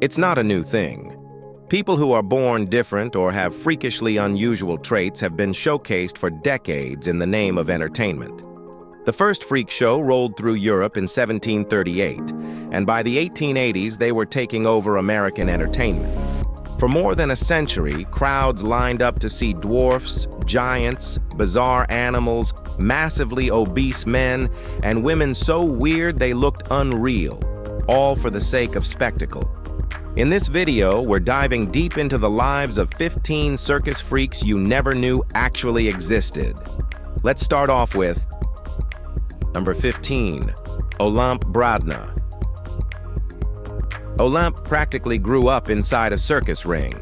It's not a new thing. People who are born different or have freakishly unusual traits have been showcased for decades in the name of entertainment. The first freak show rolled through Europe in 1738, and by the 1880s they were taking over American entertainment. For more than a century, crowds lined up to see dwarfs, giants, bizarre animals, massively obese men, and women so weird they looked unreal, all for the sake of spectacle. In this video, we're diving deep into the lives of 15 circus freaks you never knew actually existed. Let's start off with number 15, Olympe Bradna. Olympe practically grew up inside a circus ring.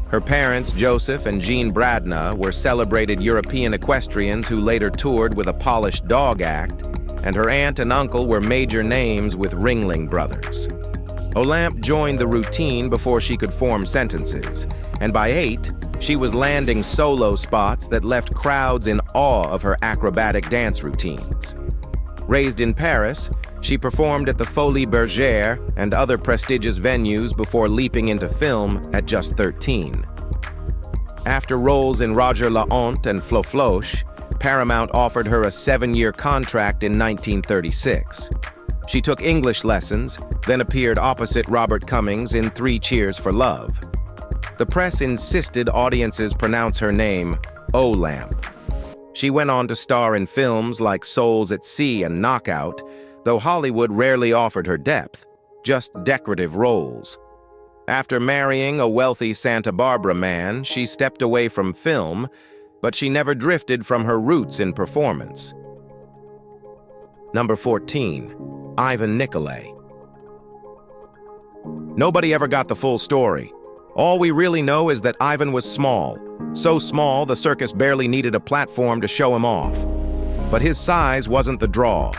Her parents, Joseph and Jean Bradna, were celebrated European equestrians who later toured with a polished dog act, and her aunt and uncle were major names with Ringling Brothers. Olympe joined the routine before she could form sentences, and by 8, she was landing solo spots that left crowds in awe of her acrobatic dance routines. Raised in Paris, she performed at the Folies Bergère and other prestigious venues before leaping into film at just 13. After roles in Roger La Honte and Flofloche, Paramount offered her a 7-year contract in 1936. She took English lessons, then appeared opposite Robert Cummings in 3 Cheers for Love. The press insisted audiences pronounce her name Olympe. She went on to star in films like Souls at Sea and Knockout, though Hollywood rarely offered her depth, just decorative roles. After marrying a wealthy Santa Barbara man, she stepped away from film, but she never drifted from her roots in performance. Number 14. Ivan Nicolay. Nobody ever got the full story. All we really know is that Ivan was small. So small, the circus barely needed a platform to show him off. But his size wasn't the draw.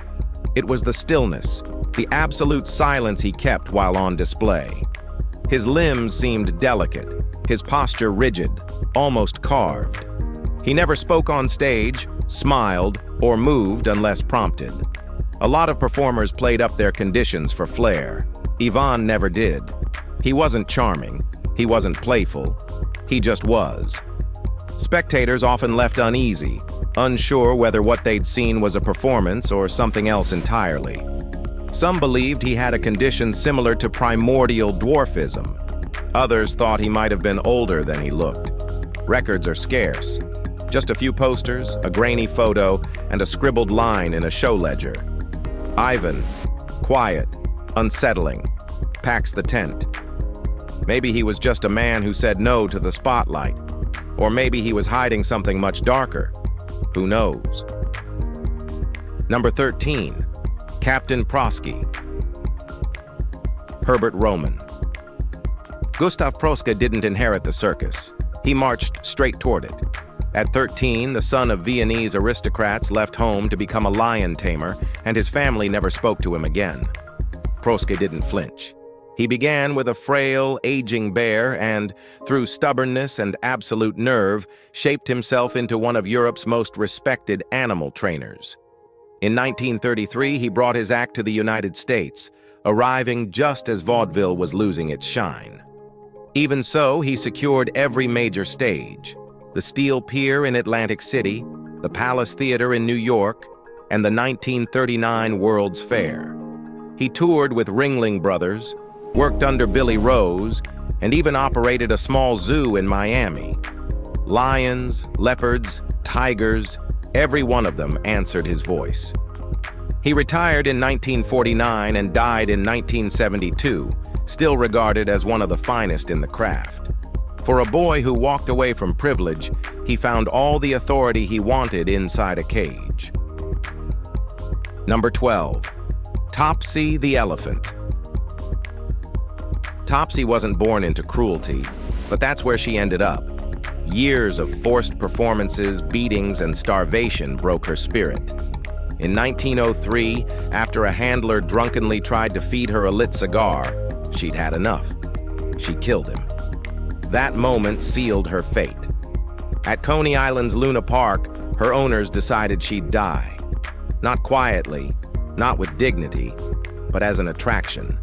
It was the stillness, the absolute silence he kept while on display. His limbs seemed delicate, his posture rigid, almost carved. He never spoke on stage, smiled, or moved unless prompted. A lot of performers played up their conditions for flair. Ivan never did. He wasn't charming. He wasn't playful. He just was. Spectators often left uneasy, unsure whether what they'd seen was a performance or something else entirely. Some believed he had a condition similar to primordial dwarfism. Others thought he might have been older than he looked. Records are scarce. Just a few posters, a grainy photo, and a scribbled line in a show ledger. Ivan, quiet, unsettling, packs the tent. Maybe he was just a man who said no to the spotlight. Or maybe he was hiding something much darker. Who knows? Number 13, Captain Prosky. Herbert Roman. Gustav Proske didn't inherit the circus. He marched straight toward it. At 13, the son of Viennese aristocrats left home to become a lion tamer, and his family never spoke to him again. Proske didn't flinch. He began with a frail, aging bear and, through stubbornness and absolute nerve, shaped himself into one of Europe's most respected animal trainers. In 1933, he brought his act to the United States, arriving just as vaudeville was losing its shine. Even so, he secured every major stage: the Steel Pier in Atlantic City, the Palace Theater in New York, and the 1939 World's Fair. He toured with Ringling Brothers, worked under Billy Rose, and even operated a small zoo in Miami. Lions, leopards, tigers, every one of them answered his voice. He retired in 1949 and died in 1972, still regarded as one of the finest in the craft. For a boy who walked away from privilege, he found all the authority he wanted inside a cage. Number 12, Topsy the Elephant. Topsy wasn't born into cruelty, but that's where she ended up. Years of forced performances, beatings, and starvation broke her spirit. In 1903, after a handler drunkenly tried to feed her a lit cigar, she'd had enough. She killed him. That moment sealed her fate. At Coney Island's Luna Park, her owners decided she'd die. Not quietly, not with dignity, but as an attraction.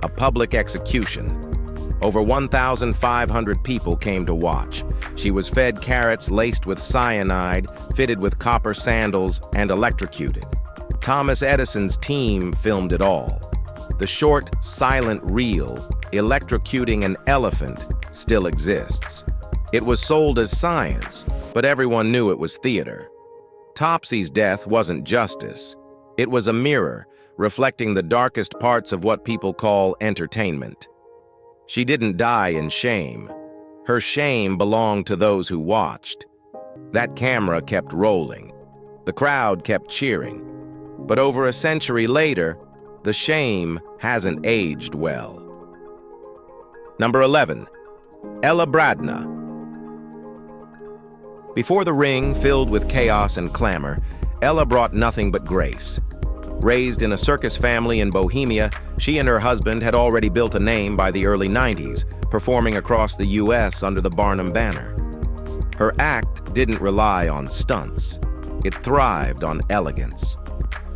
A public execution, Over 1,500 people came to watch. She was fed carrots laced with cyanide, fitted with copper sandals, and electrocuted. Thomas Edison's team filmed it all. The short, silent reel, electrocuting an elephant, still exists. It was sold as science, but everyone knew it was theater. Topsy's death wasn't justice. It was a mirror, reflecting the darkest parts of what people call entertainment. She didn't die in shame. Her shame belonged to those who watched. That camera kept rolling. The crowd kept cheering. But over a century later, the shame hasn't aged well. Number 11. Ella Bradna. Before the ring filled with chaos and clamor, Ella brought nothing but grace. Raised in a circus family in Bohemia, she and her husband had already built a name by the early 90s, performing across the U.S. under the Barnum banner. Her act didn't rely on stunts. It thrived on elegance.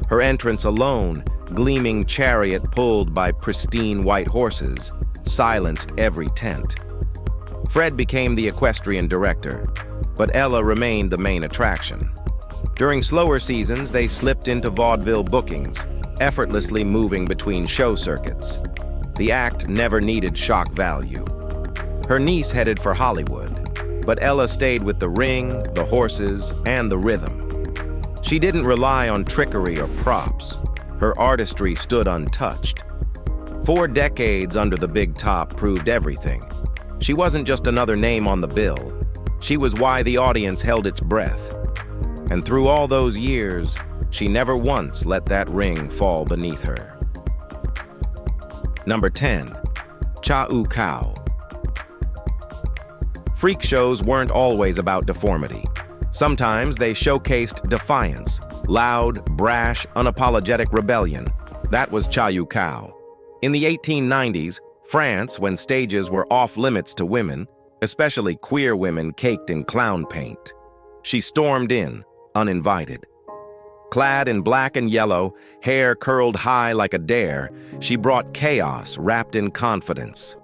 Her entrance alone, gleaming chariot pulled by pristine white horses, silenced every tent. Fred became the equestrian director, but Ella remained the main attraction. During slower seasons, they slipped into vaudeville bookings, effortlessly moving between show circuits. The act never needed shock value. Her niece headed for Hollywood, but Ella stayed with the ring, the horses, and the rhythm. She didn't rely on trickery or props. Her artistry stood untouched. 4 decades under the big top proved everything. She wasn't just another name on the bill. She was why the audience held its breath. And through all those years, she never once let that ring fall beneath her. Number 10. Cha-U Kao. Freak shows weren't always about deformity. Sometimes they showcased defiance, loud, brash, unapologetic rebellion. That was Cha-U Kao. In the 1890s, France, when stages were off-limits to women, especially queer women caked in clown paint, she stormed in, uninvited. Clad in black and yellow, hair curled high like a dare, she brought chaos wrapped in confidence.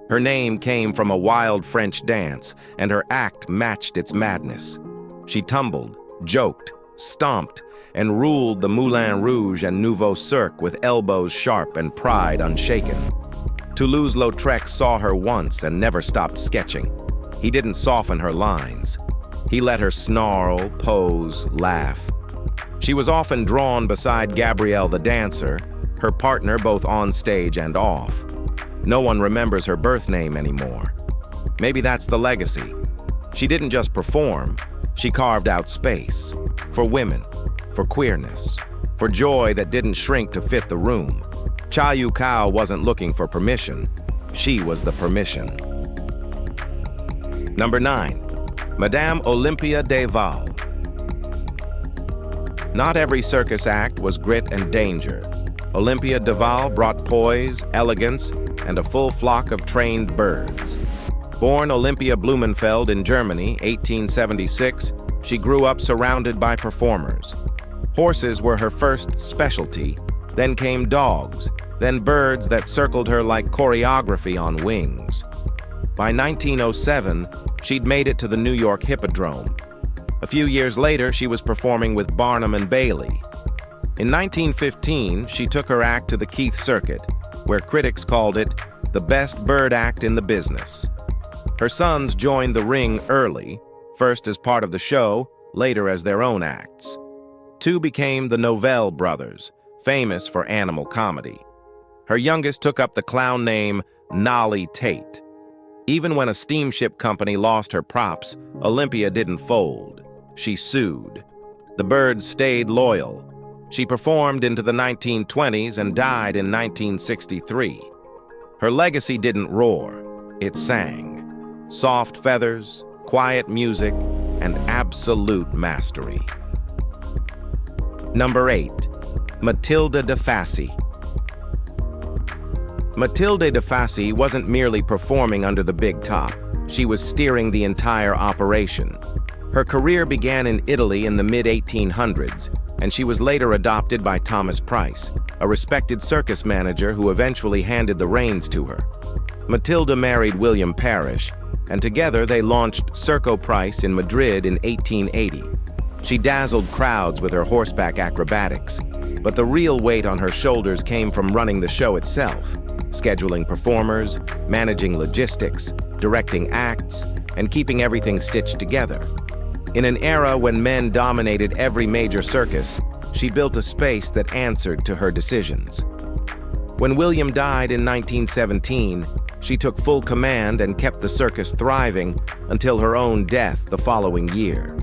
Her name came from a wild French dance, and her act matched its madness. She tumbled, joked, stomped, and ruled the Moulin Rouge and Nouveau Cirque with elbows sharp and pride unshaken. Toulouse-Lautrec saw her once and never stopped sketching. He didn't soften her lines. He let her snarl, pose, laugh. She was often drawn beside Gabrielle the dancer, her partner both on stage and off. No one remembers her birth name anymore. Maybe that's the legacy. She didn't just perform, she carved out space. For women, for queerness, for joy that didn't shrink to fit the room. Cha-U Kao wasn't looking for permission. She was the permission. Number 9. Madame Olympia de Val. Not every circus act was grit and danger. Olympia de Val brought poise, elegance, and a full flock of trained birds. Born Olympia Blumenfeld in Germany, 1876, she grew up surrounded by performers. Horses were her first specialty, then came dogs, then birds that circled her like choreography on wings. By 1907, she'd made it to the New York Hippodrome. A few years later, she was performing with Barnum and Bailey. In 1915, she took her act to the Keith Circuit, where critics called it the best bird act in the business. Her sons joined the ring early, first as part of the show, later as their own acts. 2 became the Novell brothers, famous for animal comedy. Her youngest took up the clown name Nolly Tate. Even when a steamship company lost her props, Olympia didn't fold. She sued. The birds stayed loyal. She performed into the 1920s and died in 1963. Her legacy didn't roar, it sang. Soft feathers, quiet music, and absolute mastery. Number 8. Matilda de Fassi. Matilda de Fassi wasn't merely performing under the big top. She was steering the entire operation. Her career began in Italy in the mid-1800s, and she was later adopted by Thomas Price, a respected circus manager who eventually handed the reins to her. Matilda married William Parrish, and together they launched Circus in Madrid in 1880. She dazzled crowds with her horseback acrobatics, but the real weight on her shoulders came from running the show itself, scheduling performers, managing logistics, directing acts, and keeping everything stitched together. In an era when men dominated every major circus, she built a space that answered to her decisions. When William died in 1917, she took full command and kept the circus thriving until her own death the following year.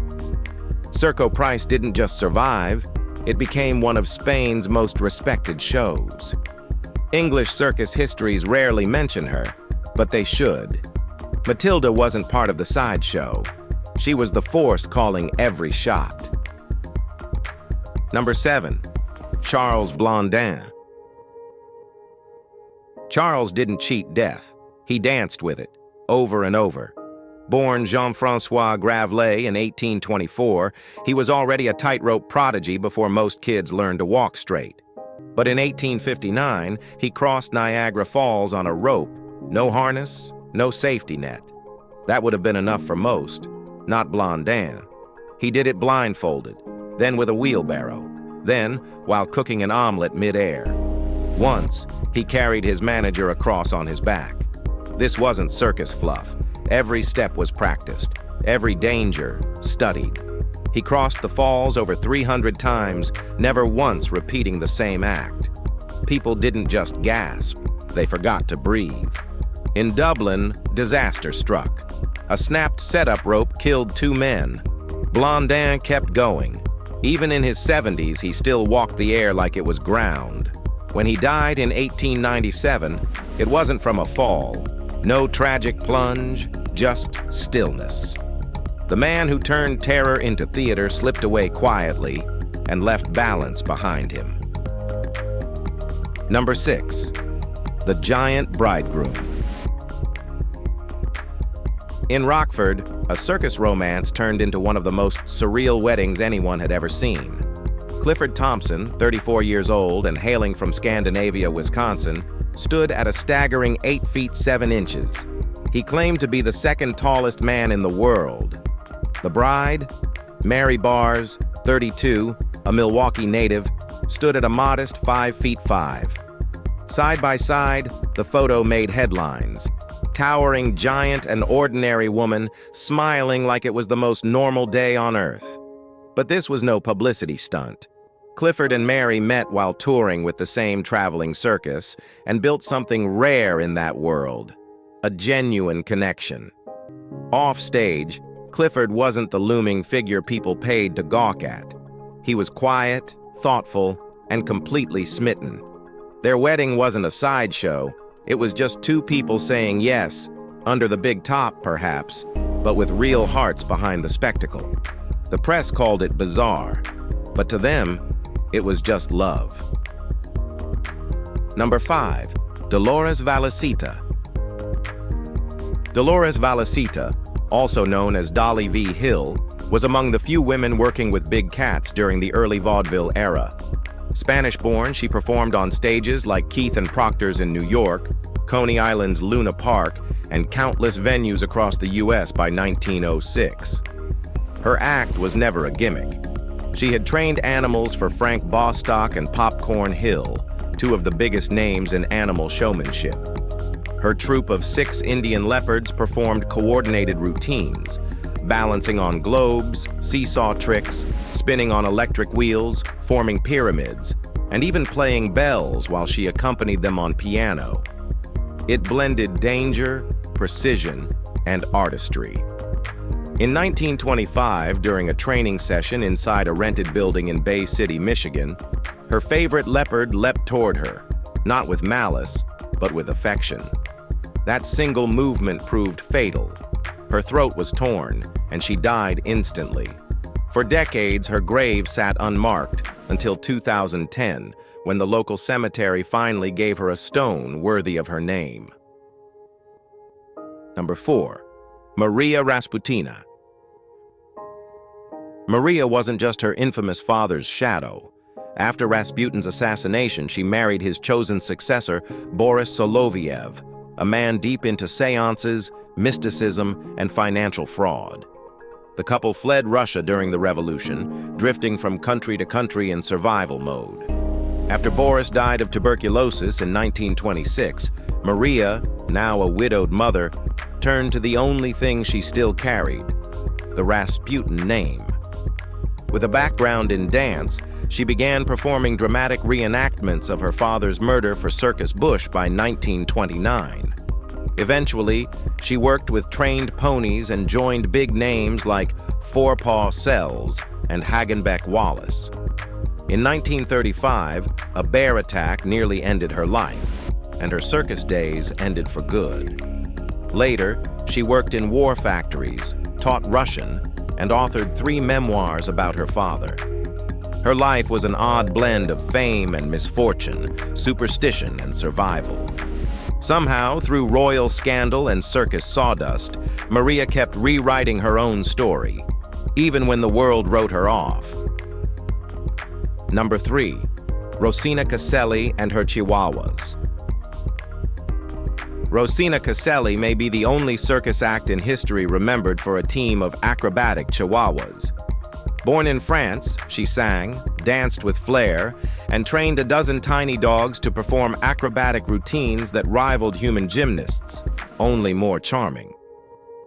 Circus didn't just survive, it became one of Spain's most respected shows. English circus histories rarely mention her, but they should. Matilda wasn't part of the sideshow. She was the force calling every shot. Number 7. Charles Blondin. Charles didn't cheat death. He danced with it, over and over. Born Jean-François Gravelet in 1824, he was already a tightrope prodigy before most kids learned to walk straight. But in 1859, he crossed Niagara Falls on a rope, no harness, no safety net. That would have been enough for most, not Blondin. He did it blindfolded, then with a wheelbarrow, then while cooking an omelet mid-air. Once, he carried his manager across on his back. This wasn't circus fluff. Every step was practiced, every danger studied. He crossed the falls over 300 times, never once repeating the same act. People didn't just gasp, they forgot to breathe. In Dublin, disaster struck. A snapped setup rope killed 2 men. Blondin kept going. Even in his 70s, he still walked the air like it was ground. When he died in 1897, it wasn't from a fall. No tragic plunge, just stillness. The man who turned terror into theater slipped away quietly and left balance behind him. Number 6. The Giant Bridegroom. In Rockford, a circus romance turned into one of the most surreal weddings anyone had ever seen. Clifford Thompson, 34 years old and hailing from Scandinavia, Wisconsin, stood at a staggering 8 feet 7 inches. He claimed to be the second tallest man in the world. The bride, Mary Bars, 32, a Milwaukee native, stood at a modest 5 feet 5. Side by side, the photo made headlines. Towering giant and ordinary woman, smiling like it was the most normal day on earth. But this was no publicity stunt. Clifford and Mary met while touring with the same traveling circus and built something rare in that world, a genuine connection. Off stage, Clifford wasn't the looming figure people paid to gawk at. He was quiet, thoughtful, and completely smitten. Their wedding wasn't a sideshow. It was just 2 people saying yes, under the big top perhaps, but with real hearts behind the spectacle. The press called it bizarre, but to them, it was just love. Number 5. Dolores Valicita. Dolores Valicita, also known as Dolly V. Hill, was among the few women working with big cats during the early vaudeville era. Spanish-born, she performed on stages like Keith and Proctor's in New York, Coney Island's Luna Park, and countless venues across the U.S. by 1906. Her act was never a gimmick. She had trained animals for Frank Bostock and Popcorn Hill, 2 of the biggest names in animal showmanship. Her troupe of 6 Indian leopards performed coordinated routines, balancing on globes, seesaw tricks, spinning on electric wheels, forming pyramids, and even playing bells while she accompanied them on piano. It blended danger, precision, and artistry. In 1925, during a training session inside a rented building in Bay City, Michigan, her favorite leopard leapt toward her, not with malice, but with affection. That single movement proved fatal. Her throat was torn, and she died instantly. For decades, her grave sat unmarked until 2010, when the local cemetery finally gave her a stone worthy of her name. Number 4. Maria Rasputina. Maria wasn't just her infamous father's shadow. After Rasputin's assassination, she married his chosen successor, Boris Soloviev, a man deep into seances, mysticism, and financial fraud. The couple fled Russia during the revolution, drifting from country to country in survival mode. After Boris died of tuberculosis in 1926, Maria, now a widowed mother, turned to the only thing she still carried, the Rasputin name. With a background in dance, she began performing dramatic reenactments of her father's murder for Circus Bush by 1929. Eventually, she worked with trained ponies and joined big names like Forepaw Sells and Hagenbeck Wallace. In 1935, a bear attack nearly ended her life, and her circus days ended for good. Later, she worked in war factories, taught Russian, and authored 3 memoirs about her father. Her life was an odd blend of fame and misfortune, superstition and survival. Somehow, through royal scandal and circus sawdust, Maria kept rewriting her own story, even when the world wrote her off. Number 3. Rosina Caselli and her Chihuahuas. Rosina Caselli may be the only circus act in history remembered for a team of acrobatic Chihuahuas. Born in France, she sang, danced with flair, and trained a dozen tiny dogs to perform acrobatic routines that rivaled human gymnasts, only more charming.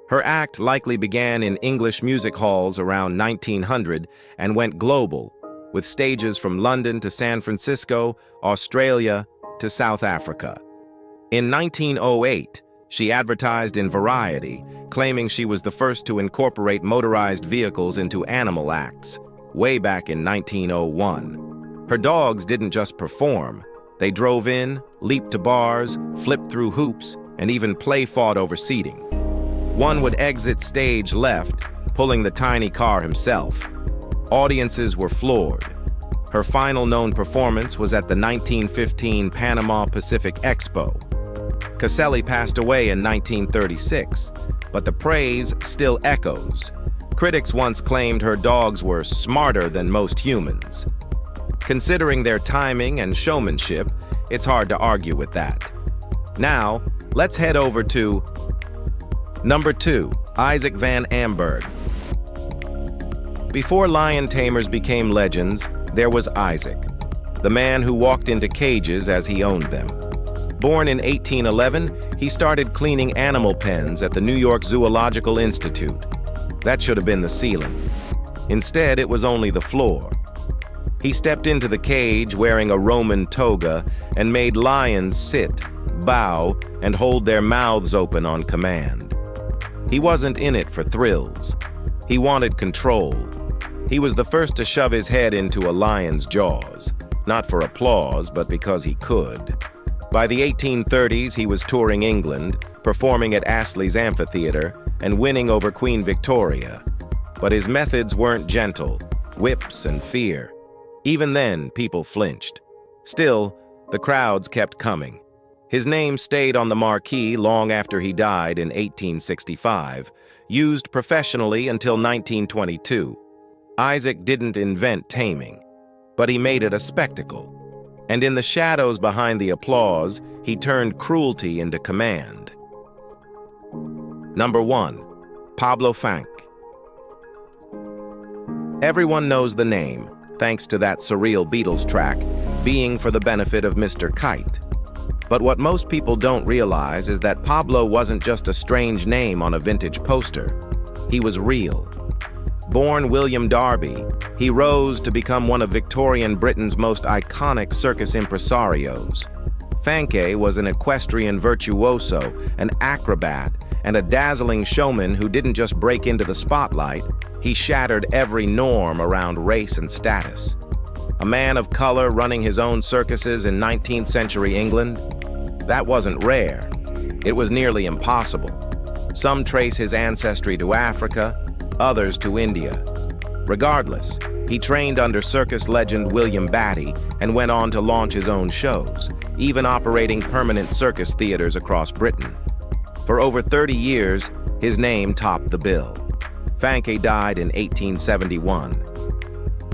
Her act likely began in English music halls around 1900 and went global, with stages from London to San Francisco, Australia to South Africa. In 1908, she advertised in Variety, claiming she was the first to incorporate motorized vehicles into animal acts, way back in 1901. Her dogs didn't just perform. They drove in, leaped to bars, flipped through hoops, and even play-fought over seating. One would exit stage left, pulling the tiny car himself. Audiences were floored. Her final known performance was at the 1915 Panama Pacific Expo. Caselli passed away in 1936, but the praise still echoes. Critics once claimed her dogs were smarter than most humans. Considering their timing and showmanship, it's hard to argue with that. Now, let's head over to Number 2. Isaac Van Amberg. Before lion tamers became legends, there was Isaac, the man who walked into cages as he owned them. Born in 1811, he started cleaning animal pens at the New York Zoological Institute. That should have been the ceiling. Instead, it was only the floor. He stepped into the cage wearing a Roman toga and made lions sit, bow, and hold their mouths open on command. He wasn't in it for thrills. He wanted control. He was the first to shove his head into a lion's jaws, not for applause, but because he could. By the 1830s, he was touring England, performing at Astley's Amphitheater, and winning over Queen Victoria. But his methods weren't gentle, whips and fear. Even then, people flinched. Still, the crowds kept coming. His name stayed on the marquee long after he died in 1865, used professionally until 1922. Isaac didn't invent taming, but he made it a spectacle. And in the shadows behind the applause, he turned cruelty into command. Number 1. Pablo Fanck. Everyone knows the name, thanks to that surreal Beatles track, Being for the Benefit of Mr. Kite. But what most people don't realize is that Pablo wasn't just a strange name on a vintage poster. He was real. Born William Darby, he rose to become one of Victorian Britain's most iconic circus impresarios. Fanck was an equestrian virtuoso, an acrobat, and a dazzling showman who didn't just break into the spotlight, he shattered every norm around race and status. A man of color running his own circuses in 19th century England? That wasn't rare. It was nearly impossible. Some trace his ancestry to Africa, others to India. Regardless, he trained under circus legend William Batty and went on to launch his own shows, even operating permanent circus theaters across Britain. For over 30 years, his name topped the bill. Fanck died in 1871.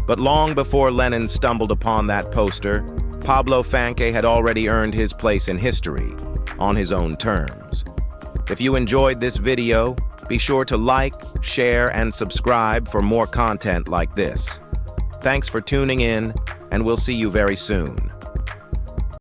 But long before Lennon stumbled upon that poster, Pablo Fanck had already earned his place in history. on his own terms. If you enjoyed this video, be sure to like, share, and subscribe for more content like this. Thanks for tuning in, and we'll see you very soon.